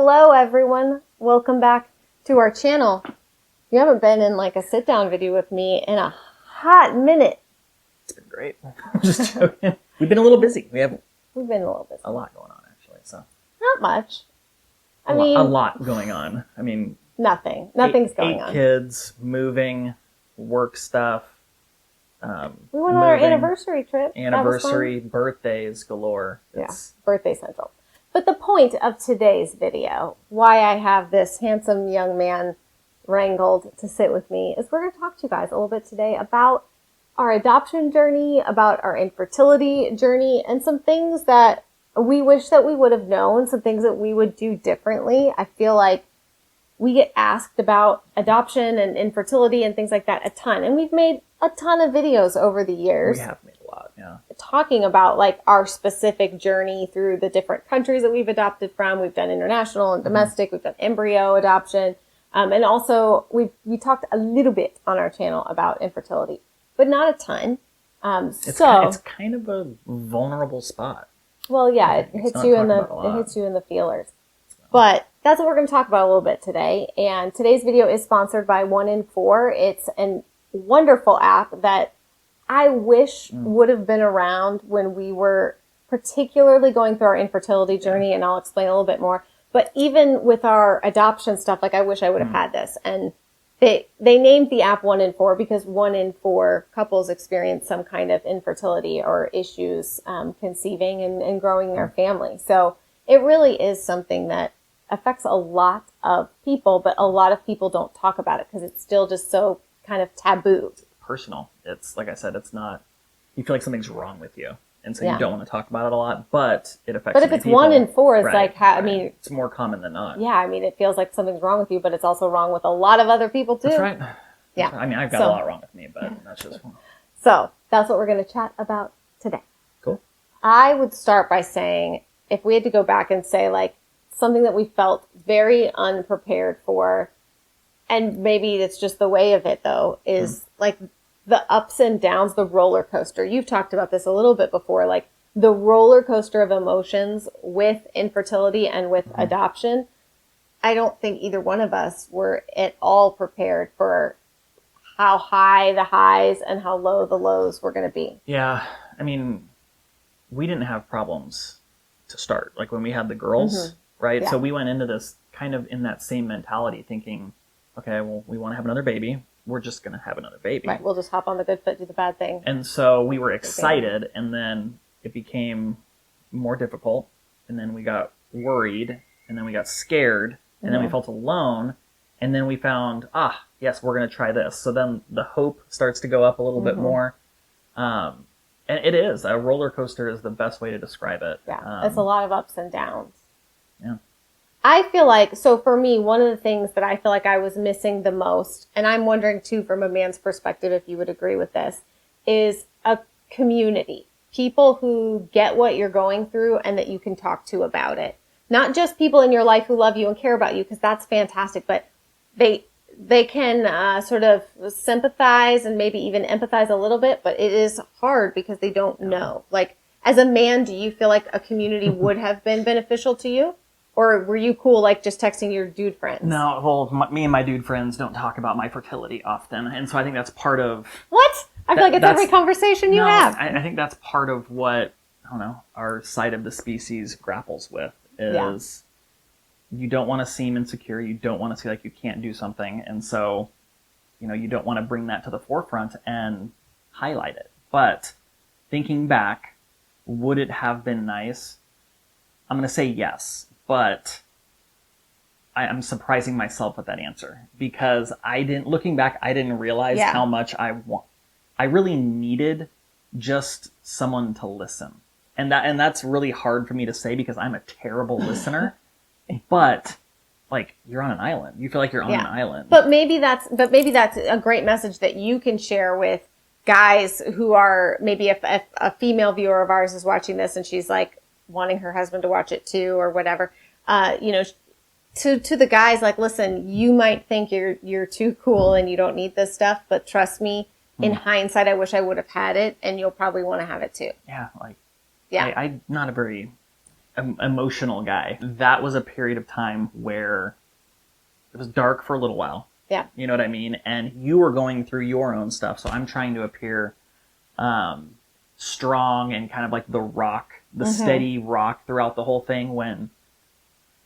Hello everyone, welcome back to our channel. You haven't been in like a sit down video with me in a hot minute. It's been great. Just joking. We've been a little busy. We've been a little busy. A lot going on actually, so. Not much. A lot going on. I mean, nothing's going on. 8 kids, moving, work stuff. We went on our anniversary trip. Anniversary, birthdays galore. It's birthday central. But the point of today's video, why I have this handsome young man wrangled to sit with me, is we're going to talk to you guys a little bit today about our adoption journey, about our infertility journey, and some things that we wish that we would have known, some things that we would do differently. I feel like we get asked about adoption and infertility and things like that a ton. And we've made a ton of videos over the years. We have made a lot, yeah. Talking about like our specific journey through the different countries that we've adopted from. We've done international and domestic. We've done embryo adoption. And also we talked a little bit on our channel about infertility, but not a ton. It's kind of a vulnerable spot. Well, yeah, it hits you in the feelers. So. But that's what we're going to talk about a little bit today. And today's video is sponsored by 1in4. It's a wonderful app that I wish would have been around when we were particularly going through our infertility journey, and I'll explain a little bit more. But even with our adoption stuff, like I wish I would have had this. And they named the app 1in4 because 1 in 4 couples experience some kind of infertility or issues conceiving and growing their family. So it really is something that affects a lot of people, but a lot of people don't talk about it because it's still just so kind of taboo. It's personal. It's like I said, it's not, you feel like something's wrong with you. And so you don't want to talk about it a lot, but it affects But if it's people. 1 in 4, it's right, I mean, it's more common than not. Yeah, I mean, it feels like something's wrong with you, but it's also wrong with a lot of other people too. That's right. Yeah. I mean, I've got a lot wrong with me, but that's just one. So that's what we're going to chat about today. Cool. I would start by saying, if we had to go back and say like something that we felt very unprepared for, and maybe it's just the way of it though, is like the ups and downs, the roller coaster. You've talked about this a little bit before, like the roller coaster of emotions with infertility and with adoption. I don't think either one of us were at all prepared for how high the highs and how low the lows were going to be. Yeah. I mean, we didn't have problems to start. Like when we had the girls, right? Yeah. So we went into this kind of in that same mentality thinking, okay, well, we want to have another baby. We're just going to have another baby. Right. We'll just hop on the good foot, do the bad thing. And so we were excited, and then it became more difficult, and then we got worried, and then we got scared, and then we felt alone, and then we found, yes, we're going to try this. So then the hope starts to go up a little bit more. And it is. A roller coaster is the best way to describe it. Yeah. It's a lot of ups and downs. Yeah. I feel like, so for me, one of the things that I feel like I was missing the most, and I'm wondering too from a man's perspective if you would agree with this, is a community. People who get what you're going through and that you can talk to about it. Not just people in your life who love you and care about you, because that's fantastic, but they can sort of sympathize and maybe even empathize a little bit, but it is hard because they don't know. Like, as a man, do you feel like a community would have been beneficial to you? Or were you cool, like, just texting your dude friends? No, well, me and my dude friends don't talk about my fertility often. And so I think that's part of... What? I feel like it's every conversation you have. I think that's part of what, I don't know, our side of the species grapples with is you don't want to seem insecure. You don't want to seem like you can't do something. And so, you don't want to bring that to the forefront and highlight it. But thinking back, would it have been nice? I'm going to say yes. But I'm surprising myself with that answer because looking back, I didn't realize how much I really needed just someone to listen. And that's really hard for me to say because I'm a terrible listener, but like you're on an island. You feel like you're on an island. But maybe that's a great message that you can share with guys who are maybe if a female viewer of ours is watching this and she's like, wanting her husband to watch it too or whatever, to the guys, like, listen, you might think you're too cool and you don't need this stuff, but trust me, in hindsight, I wish I would have had it, and you'll probably want to have it too. Yeah, like, yeah, I'm not a very emotional guy. That was a period of time where it was dark for a little while. Yeah. You know what I mean? And you were going through your own stuff. So I'm trying to appear strong and kind of like the rock, the steady rock throughout the whole thing, when,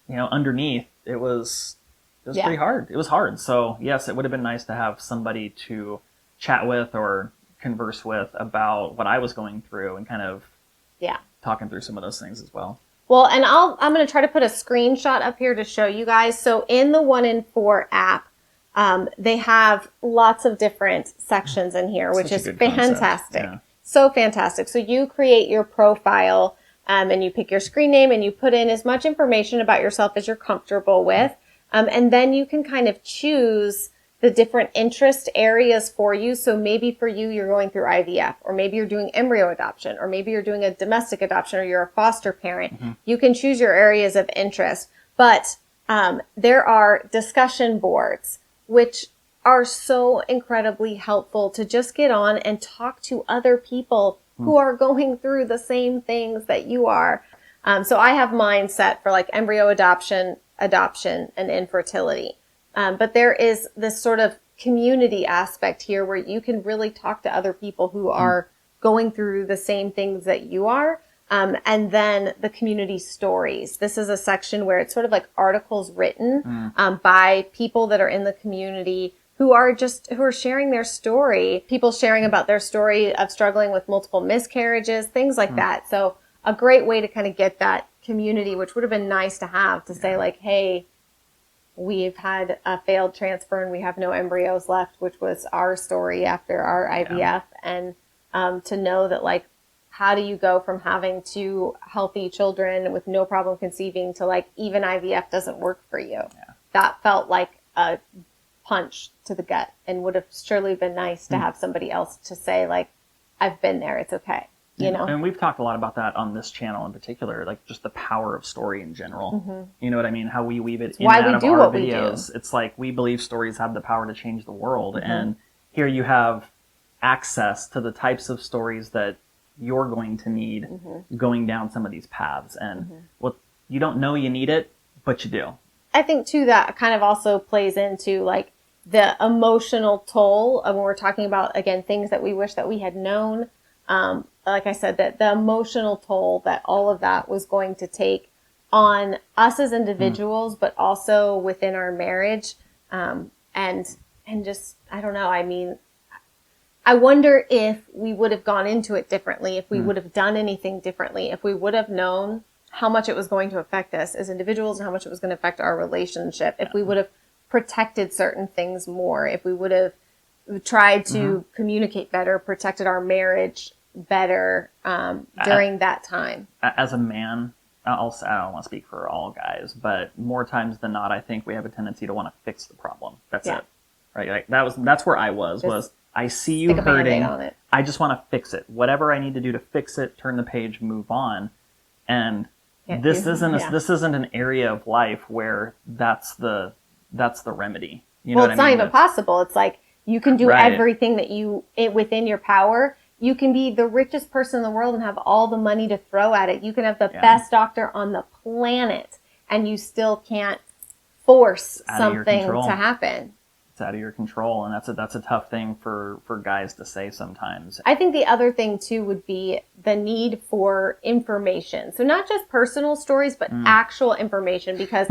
you know, underneath it was pretty hard. It was hard. So yes, it would have been nice to have somebody to chat with or converse with about what I was going through and kind of talking through some of those things as well. Well, and I'm going to try to put a screenshot up here to show you guys. So in the 1 in 4 app, they have lots of different sections in here, which is fantastic. Yeah. So fantastic. So you create your profile, and you pick your screen name and you put in as much information about yourself as you're comfortable with. And then you can kind of choose the different interest areas for you. So maybe for you, you're going through IVF, or maybe you're doing embryo adoption, or maybe you're doing a domestic adoption, or you're a foster parent. You can choose your areas of interest. But there are discussion boards, which are so incredibly helpful to just get on and talk to other people who are going through the same things that you are. So I have mine set for like embryo adoption, and infertility. But there is this sort of community aspect here where you can really talk to other people who are going through the same things that you are. And then the community stories. This is a section where it's sort of like articles written by people that are in the community who are sharing their story. People sharing about their story of struggling with multiple miscarriages, things like that. So a great way to kind of get that community, which would have been nice to have, to say like, hey, we've had a failed transfer and we have no embryos left, which was our story after our IVF. And to know that, like, how do you go from having 2 healthy children with no problem conceiving to like even IVF doesn't work for you? That felt like a punch to the gut, and would have surely been nice to have somebody else to say like, I've been there, it's okay. You know? And we've talked a lot about that on this channel in particular, like just the power of story in general. You know what I mean? How we weave it in and out of our videos. It's like, we believe stories have the power to change the world. And here you have access to the types of stories that you're going to need going down some of these paths. And well, you don't know you need it, but you do. I think too, that kind of also plays into like the emotional toll of when we're talking about, again, things that we wish that we had known. Like I said, that the emotional toll that all of that was going to take on us as individuals, but also within our marriage. And just, I don't know. I mean, I wonder if we would have gone into it differently, if we would have done anything differently, if we would have known how much it was going to affect us as individuals and how much it was going to affect our relationship, if we would have protected certain things more, if we would have tried to communicate better, protected our marriage better during that time. As a man, I don't want to speak for all guys, but more times than not, I think we have a tendency to want to fix the problem. That's it, right? Like that's where I was I see you hurting. I just want to fix it. Whatever I need to do to fix it, turn the page, move on. And this isn't an area of life where that's the remedy. You know what I mean? It's not even possible. It's like you can do everything that within your power. You can be the richest person in the world and have all the money to throw at it. You can have the best doctor on the planet, and you still can't force something to happen. It's out of your control, and that's a tough thing for guys to say sometimes. I think the other thing too would be the need for information. So not just personal stories, but actual information, because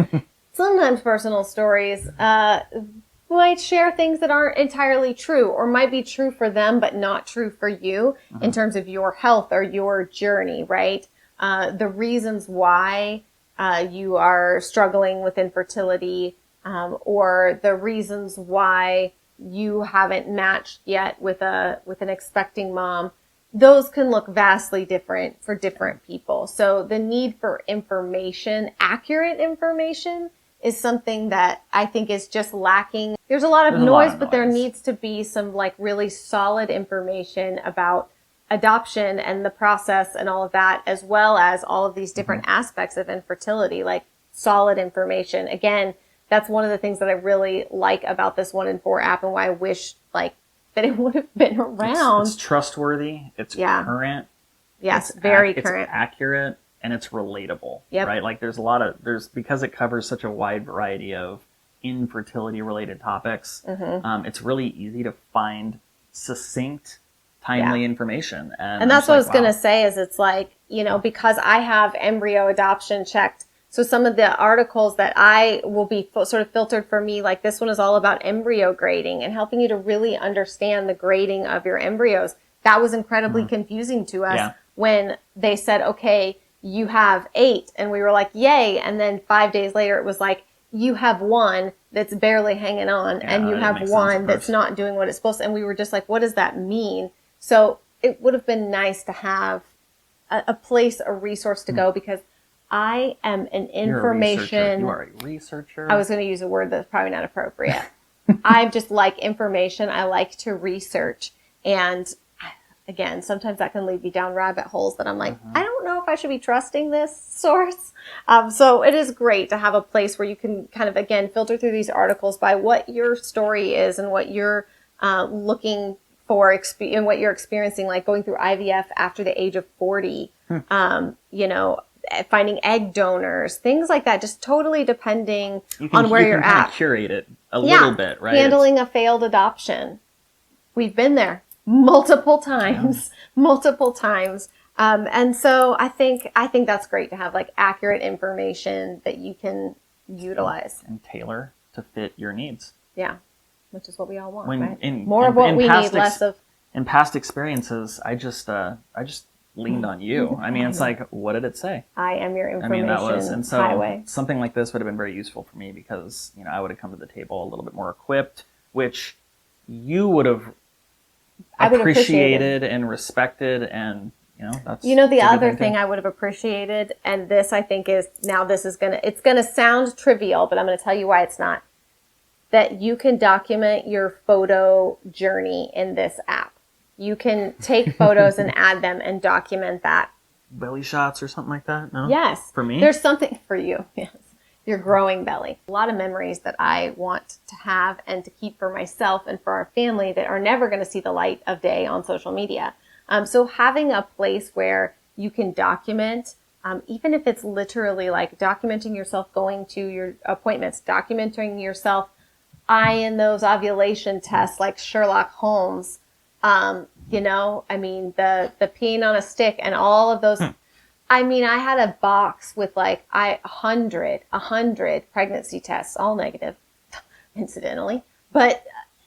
sometimes personal stories might share things that aren't entirely true, or might be true for them but not true for you in terms of your health or your journey, right? The reasons why you are struggling with infertility, or the reasons why you haven't matched yet with an expecting mom, those can look vastly different for different people. So the need for information, accurate information, is something that I think is just lacking. There's a lot of noise, but there needs to be some like really solid information about adoption and the process and all of that, as well as all of these different aspects of infertility, like solid information. Again, that's one of the things that I really like about this 1 in 4 app, and why I wish like that it would have been around. It's trustworthy. It's current. Yes, very current. It's accurate. and it's relatable, Yep. right? Like because it covers such a wide variety of infertility related topics, it's really easy to find succinct, timely information. And that's what I was going to wow. say is it's like, because I have embryo adoption checked. So some of the articles that I will be sort of filtered for me, like this one is all about embryo grading and helping you to really understand the grading of your embryos. That was incredibly confusing to us when they said, okay, you have 8. And we were like, yay. And then 5 days later, it was like, you have 1 that's barely hanging on and you have 1 that's not doing what it's supposed to. And we were just like, what does that mean? So it would have been nice to have a place, a resource to go, because I am an information. You are a researcher. I was going to use a word that's probably not appropriate. I just like information. I like to research. And again, sometimes that can lead me down rabbit holes that I'm like, I don't know if I should be trusting this source. So it is great to have a place where you can kind of, again, filter through these articles by what your story is and what you're looking for and what you're experiencing, like going through IVF after the age of 40, finding egg donors, things like that, just totally depending on where you're at. You can curate it a little bit, right? Handling a failed adoption. We've been there multiple times. And so I think that's great to have like accurate information that you can utilize. And tailor to fit your needs. Yeah. Which is what we all want, right? In past experiences, I just leaned on you. I mean, it's like, what did it say? I am your information highway. Something like this would have been very useful for me because, I would have come to the table a little bit more equipped, which you would have appreciated and respected, and, that's the other thing I would have appreciated, and this I think is, now it's gonna sound trivial, but I'm gonna tell you why it's not, that you can document your photo journey in this app. You can take photos and add them and document that. Belly shots or something like that? No? Yes. For me? There's something for you. Yes. Your growing belly. A lot of memories that I want to have and to keep for myself and for our family that are never going to see the light of day on social media. So having a place where you can document, even if it's literally like documenting yourself going to your appointments, documenting yourself eyeing those ovulation tests like Sherlock Holmes, the peeing on a stick and all of those. I mean, I had a box with like 100 pregnancy tests, all negative, incidentally. But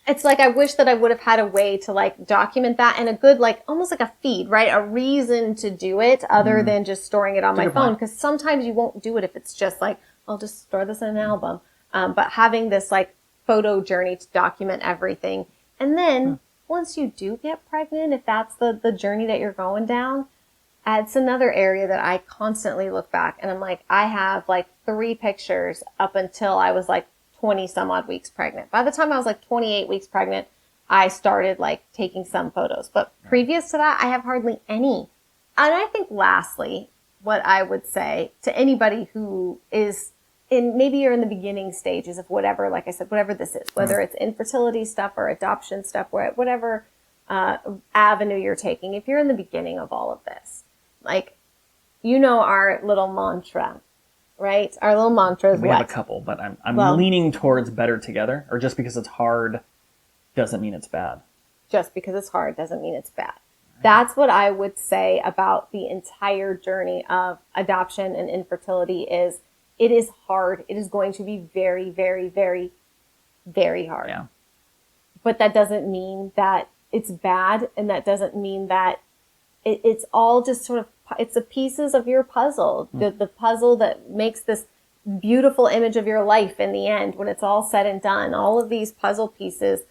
it's like, I wish that I would have had a way to like document that and a good, like almost like a feed, right? A reason to do it other than just storing it on my phone. Because sometimes you won't do it if it's just like, I'll just store this in an album. But having this like photo journey to document everything. And then once you do get pregnant, if that's the journey that you're going down, it's another area that I constantly look back and I'm like, I have like 3 pictures up until I was like 20 some odd weeks pregnant. By the time I was like 28 weeks pregnant, I started like taking some photos. But previous to that, I have hardly any. And I think lastly, what I would say to anybody who is maybe you're in the beginning stages of whatever, like I said, whatever this is, whether it's infertility stuff or adoption stuff, whatever avenue you're taking, if you're in the beginning of all of this, like, our little mantra, right? Our little mantra is we have a couple, but I'm leaning towards better together, or just because it's hard doesn't mean it's bad. Just because it's hard doesn't mean it's bad. Right. That's what I would say about the entire journey of adoption and infertility is, it is hard. It is going to be very, very, very, very hard. Yeah. But that doesn't mean that it's bad, and that doesn't mean that it's all just sort of, it's the pieces of your puzzle, the puzzle that makes this beautiful image of your life in the end. When it's all said and done, all of these puzzle pieces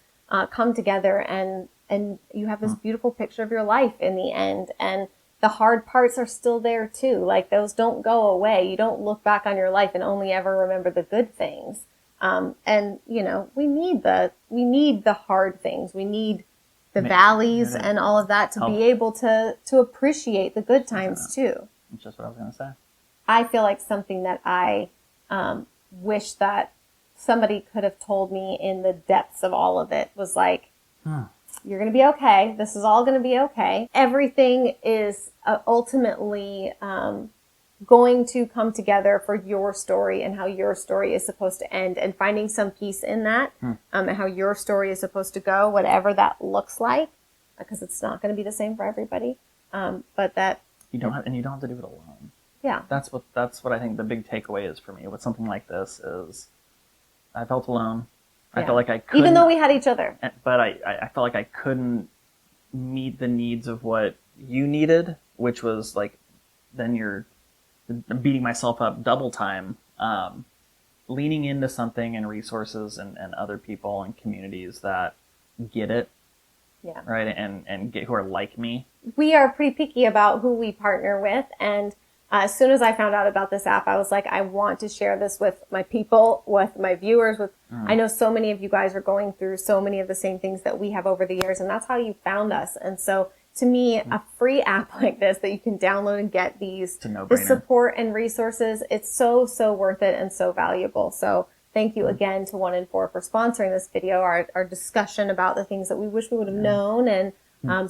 come together, and you have this beautiful picture of your life in the end. And the hard parts are still there too. Like, those don't go away. You don't look back on your life and only ever remember the good things. And we need the hard things. We need the valleys and all of that to be able to appreciate the good times too. That's just what I was going to say. I feel like something that I wish that somebody could have told me in the depths of all of it was like, you're going to be okay. This is all going to be okay. Everything is ultimately going to come together for your story and how your story is supposed to end, and finding some peace in that, and how your story is supposed to go, whatever that looks like, because it's not going to be the same for everybody. But that you don't have to do it alone. Yeah. That's what I think the big takeaway is for me with something like this is I felt alone. I felt like I couldn't, even though we had each other. But I felt like I couldn't meet the needs of what you needed, which was like, then you're beating myself up double time, leaning into something and resources and other people and communities that get it. Yeah. Right. And who are like me. We are pretty picky about who we partner with. And as soon as I found out about this app, I was like, I want to share this with my people, with my viewers. I know so many of you guys are going through so many of the same things that we have over the years, and that's how you found us. And so to me, a free app like this that you can download and get this support and resources, it's so, so worth it and so valuable. So thank you again to 1 in 4 for sponsoring this video, our discussion about the things that we wish we would have known, and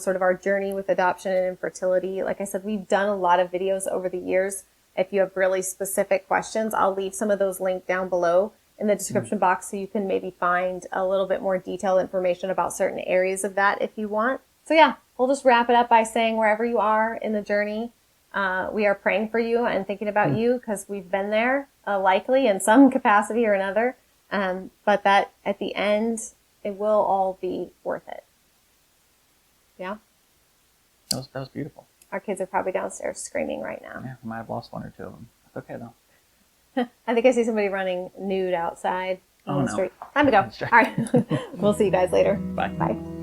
sort of our journey with adoption and infertility. Like I said, we've done a lot of videos over the years. If you have really specific questions, I'll leave some of those linked down below in the description box so you can maybe find a little bit more detailed information about certain areas of that if you want. So yeah, we'll just wrap it up by saying wherever you are in the journey, we are praying for you and thinking about you, because we've been there likely in some capacity or another. But that at the end, it will all be worth it. Yeah? That was beautiful. Our kids are probably downstairs screaming right now. Yeah, I might have lost 1 or 2 of them. It's okay though. I think I see somebody running nude outside on the no. street. Time to go. All right. We'll see you guys later. Bye. Bye.